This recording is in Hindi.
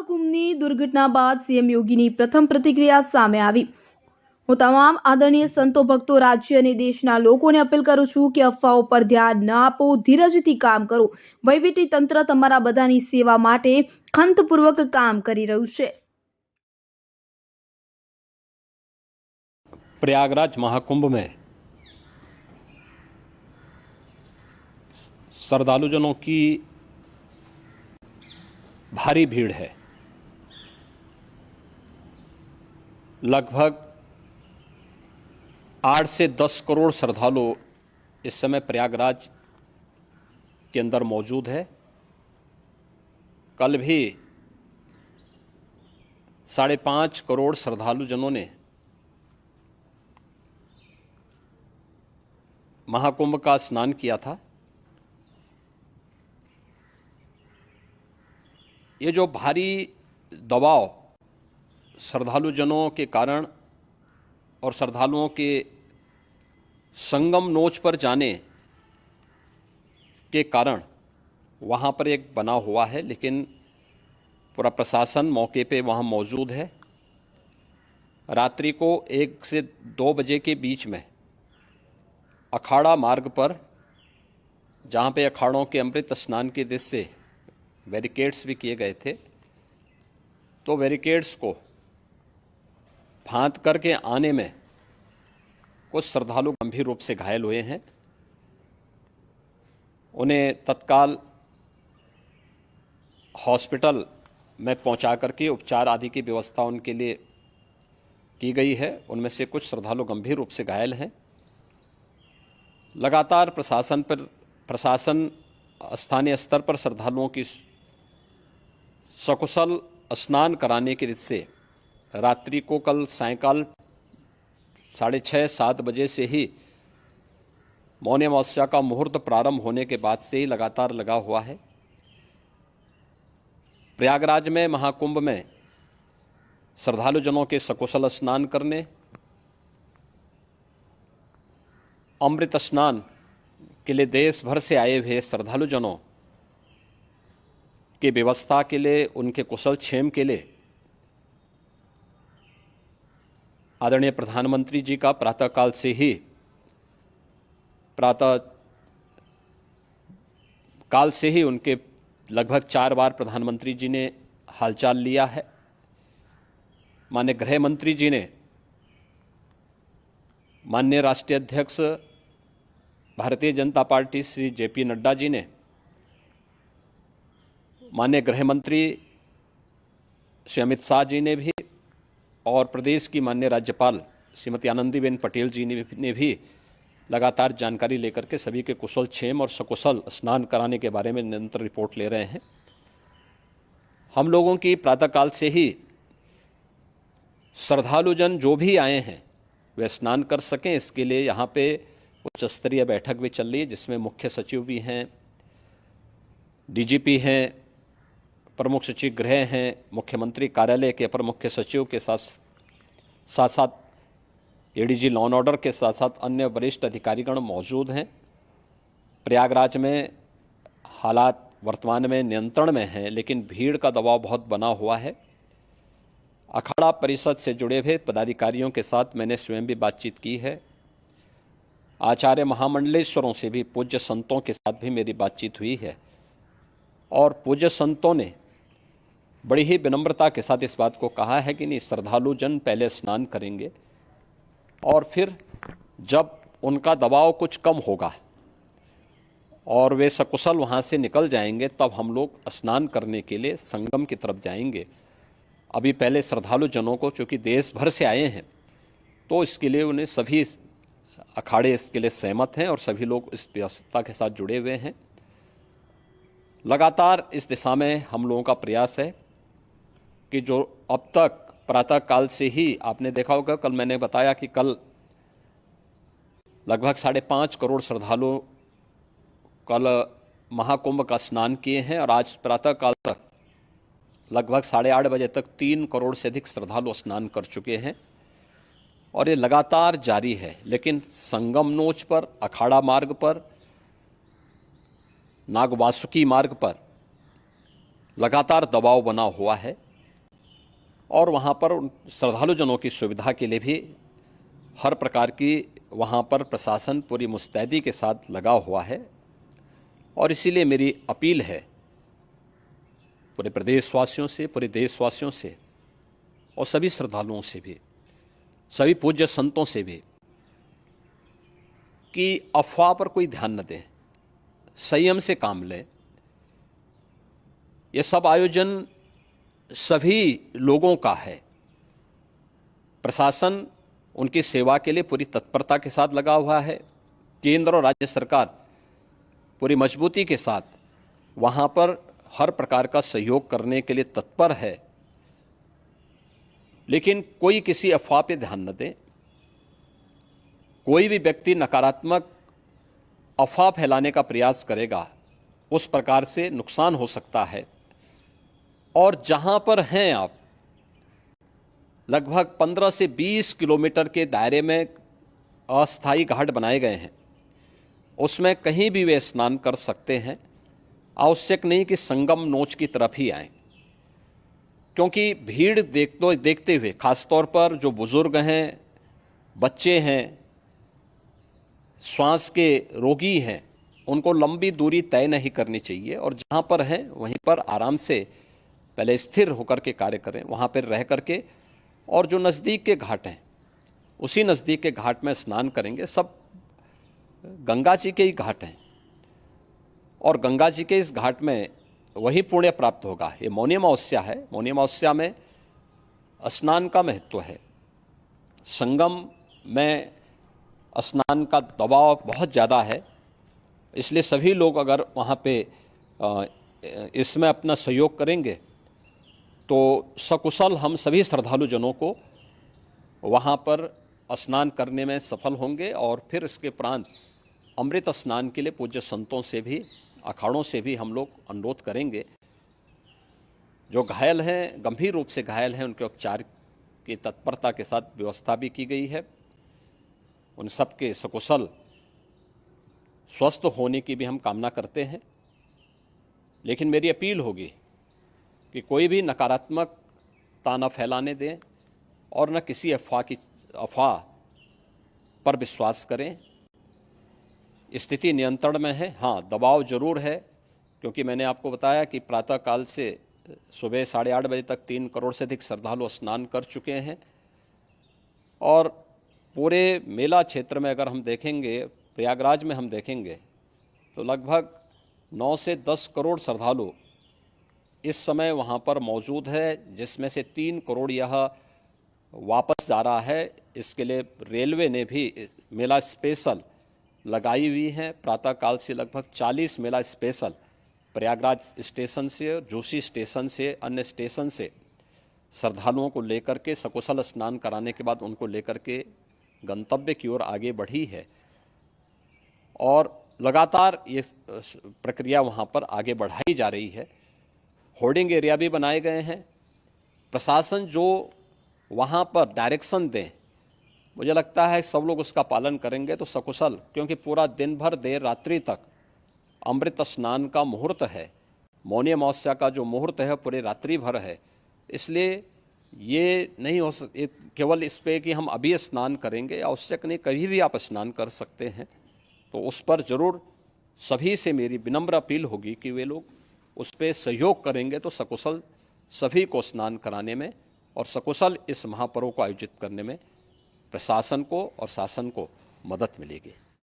મહાકુંભની દુર્ઘટના બાદ સીએમ યોગીની પ્રથમ પ્રતિક્રિયા સામે આવી। હું તમામ આદરણીય સંતો ભક્તો રાજ્ય અને દેશના લોકોને અપીલ કરું છું કે અફવાઓ પર ધ્યાન ન આપો, ધીરજથી કામ કરો। વહીવટી તંત્ર તમારા બધાની સેવા માટે ખંતપૂર્વક કામ કરી રહ્યું છે। प्रयागराज महाकुंभ में श्रद्धालुजनों की भारी भीड़ है। लगभग 8 से 10 करोड़ श्रद्धालु इस समय प्रयागराज के अंदर मौजूद है। कल भी 5.5 करोड़ श्रद्धालुजनों ने महाकुंभ का स्नान किया था। ये जो भारी दबाव श्रद्धालुजनों के कारण और श्रद्धालुओं के संगम नोच पर जाने के कारण वहाँ पर एक बना हुआ है, लेकिन पूरा प्रशासन मौके पे वहाँ मौजूद है। रात्रि को 1 से 2 बजे के बीच में अखाड़ा मार्ग पर, जहाँ पे अखाड़ों के अमृत स्नान के दृश्य से बैरिकेड्स भी किए गए थे, तो बैरिकेड्स को फांद करके आने में कुछ श्रद्धालु गंभीर रूप से घायल हुए हैं। उन्हें तत्काल हॉस्पिटल में पहुंचा करके उपचार आदि की व्यवस्था उनके लिए की गई है। उनमें से कुछ श्रद्धालु गंभीर रूप से घायल हैं। लगातार प्रशासन स्थानीय स्तर पर श्रद्धालुओं की सकुशल स्नान कराने के दृष्टि से रात्रि को कल सायंकाल 6:30-7 बजे से ही मौनी अमावस्या का मुहूर्त प्रारंभ होने के बाद से ही लगातार लगा हुआ है। प्रयागराज में महाकुंभ में श्रद्धालुजनों के सकुशल स्नान करने, अमृत स्नान के लिए देश भर से आए हुए श्रद्धालुजनों की व्यवस्था के लिए, उनके कुशल क्षेम के लिए आदरणीय प्रधानमंत्री जी का प्रातःकाल से ही उनके लगभग 4 बार प्रधानमंत्री जी ने हालचाल लिया है। माननीय गृह मंत्री जी ने, माननीय राष्ट्रीय अध्यक्ष भारतीय जनता पार्टी श्री जेपी नड्डा जी ने, माननीय गृह मंत्री श्री अमित शाह जी ने भी, और प्रदेश की माननीय राज्यपाल श्रीमती आनंदीबेन पटेल जी ने भी लगातार जानकारी लेकर के सभी के कुशल क्षेम और सकुशल स्नान कराने के बारे में निरंतर रिपोर्ट ले रहे हैं। हम लोगों की प्रातःकाल से ही श्रद्धालुजन जो भी आए हैं वे स्नान कर सकें, इसके लिए यहाँ पे उच्च स्तरीय बैठक भी चल रही है, जिसमें मुख्य सचिव भी हैं, डीजीपी हैं, प्रमुख सचिव गृह हैं, मुख्यमंत्री कार्यालय के अपर मुख्य सचिव के साथ साथ एडीजी लॉ एंड ऑर्डर के साथ साथ अन्य वरिष्ठ अधिकारीगण मौजूद हैं। प्रयागराज में हालात वर्तमान में नियंत्रण में हैं, लेकिन भीड़ का दबाव बहुत बना हुआ है। अखाड़ा परिषद से जुड़े हुए पदाधिकारियों के साथ मैंने स्वयं भी बातचीत की है। आचार्य महामंडलेश्वरों से भी, पूज्य संतों के साथ भी मेरी बातचीत हुई है, और पूज्य संतों ने बड़ी ही विनम्रता के साथ इस बात को कहा है कि नहीं, श्रद्धालु जन पहले स्नान करेंगे और फिर जब उनका दबाव कुछ कम होगा और वे सकुशल वहाँ से निकल जाएंगे, तब हम लोग स्नान करने के लिए संगम की तरफ जाएंगे। अभी पहले श्रद्धालु जनों को, चूँकि देश भर से आए हैं, तो इसके लिए उन्हें सभी अखाड़े इसके लिए सहमत हैं और सभी लोग इस व्यवस्था के साथ जुड़े हुए हैं। लगातार इस दिशा में हम लोगों का प्रयास है कि जो अब तक प्रातःकाल से ही आपने देखा होगा, कल मैंने बताया कि कल लगभग 5.5 करोड़ श्रद्धालु कल महाकुंभ का स्नान किए हैं, और आज प्रातःकाल तक लगभग 8:30 बजे तक 3 करोड़ से अधिक श्रद्धालु स्नान कर चुके हैं, और ये लगातार जारी है। लेकिन संगम नोच पर, अखाड़ा मार्ग पर, नागवासुकी मार्ग पर लगातार दबाव बना हुआ है। और वहाँ पर श्रद्धालु जनों की सुविधा के लिए भी हर प्रकार की वहाँ पर प्रशासन पूरी मुस्तैदी के साथ लगा हुआ है। और इसीलिए मेरी अपील है पूरे प्रदेशवासियों से, पूरे देशवासियों से और सभी श्रद्धालुओं से भी, सभी पूज्य संतों से भी कि अफवाह पर कोई ध्यान न दें, संयम से काम लें। ये सब आयोजन सभी लोगों का है। प्रशासन उनकी सेवा के लिए पूरी तत्परता के साथ लगा हुआ है। केंद्र और राज्य सरकार पूरी मजबूती के साथ वहाँ पर हर प्रकार का सहयोग करने के लिए तत्पर है। लेकिन कोई किसी अफवाह पे ध्यान न दे। कोई भी व्यक्ति नकारात्मक अफवाह फैलाने का प्रयास करेगा, उस प्रकार से नुकसान हो सकता है। और जहां पर हैं आप, लगभग 15 से 20 किलोमीटर के दायरे में अस्थायी घाट बनाए गए हैं, उसमें कहीं भी वे स्नान कर सकते हैं। आवश्यक नहीं कि संगम नोच की तरफ ही आएं, क्योंकि भीड़ देखते हुए खासतौर पर जो बुजुर्ग हैं, बच्चे हैं, श्वास के रोगी हैं, उनको लंबी दूरी तय नहीं करनी चाहिए। और जहाँ पर हैं वहीं पर आराम से पहले स्थिर होकर के कार्य करें, वहाँ पर रह करके। और जो नज़दीक के घाट हैं, उसी नज़दीक के घाट में स्नान करेंगे। सब गंगा जी के ही घाट हैं और गंगा जी के इस घाट में वही पुण्य प्राप्त होगा। ये मौनी अमावस्या है। मौनी अमावस्या में स्नान का महत्व है। संगम में स्नान का दबाव बहुत ज़्यादा है, इसलिए सभी लोग अगर वहाँ पे इसमें अपना सहयोग करेंगे तो सकुशल हम सभी श्रद्धालु जनों को वहाँ पर स्नान करने में सफल होंगे। और फिर इसके उपरांत अमृत स्नान के लिए पूज्य संतों से भी, अखाड़ों से भी हम लोग अनुरोध करेंगे। जो घायल हैं, गंभीर रूप से घायल हैं, उनके उपचार की तत्परता के साथ व्यवस्था भी की गई है। उन सबके सकुशल स्वस्थ होने की भी हम कामना करते हैं। लेकिन मेरी अपील होगी कि कोई भी नकारात्मकता न फैलाने दें और न किसी अफवाह पर विश्वास करें। स्थिति नियंत्रण में है। हाँ, दबाव जरूर है, क्योंकि मैंने आपको बताया कि प्रातःकाल से सुबह 8:30 बजे तक 3 करोड़ से अधिक श्रद्धालु स्नान कर चुके हैं। और पूरे मेला क्षेत्र में अगर हम देखेंगे, प्रयागराज में हम देखेंगे तो लगभग 9 से 10 करोड़ श्रद्धालु इस समय वहाँ पर मौजूद है, जिसमें से 3 करोड़ यह वापस जा रहा है। इसके लिए रेलवे ने भी मेला स्पेशल लगाई हुई है। प्रातःकाल से लगभग 40 मेला स्पेशल प्रयागराज स्टेशन से, जोशी स्टेशन से, अन्य स्टेशन से श्रद्धालुओं को लेकर के सकुशल स्नान कराने के बाद उनको लेकर के गंतव्य की ओर आगे बढ़ी है। और लगातार ये प्रक्रिया वहाँ पर आगे बढ़ाई जा रही है। होर्डिंग एरिया भी बनाए गए हैं। प्रशासन जो वहाँ पर डायरेक्शन दें, मुझे लगता है सब लोग उसका पालन करेंगे तो सकुशल, क्योंकि पूरा दिन भर देर रात्रि तक अमृत स्नान का मुहूर्त है। मौनी अमावस्या का जो मुहूर्त है पूरे रात्रि भर है। इसलिए ये नहीं हो केवल इस पे कि हम अभी स्नान करेंगे, आवश्यक नहीं, कभी भी आप स्नान कर सकते हैं। तो उस पर ज़रूर सभी से मेरी विनम्र अपील होगी कि वे लोग उस पर सहयोग करेंगे तो सकुशल सभी को स्नान कराने में और सकुशल इस महापर्व को आयोजित करने में प्रशासन को और शासन को मदद मिलेगी।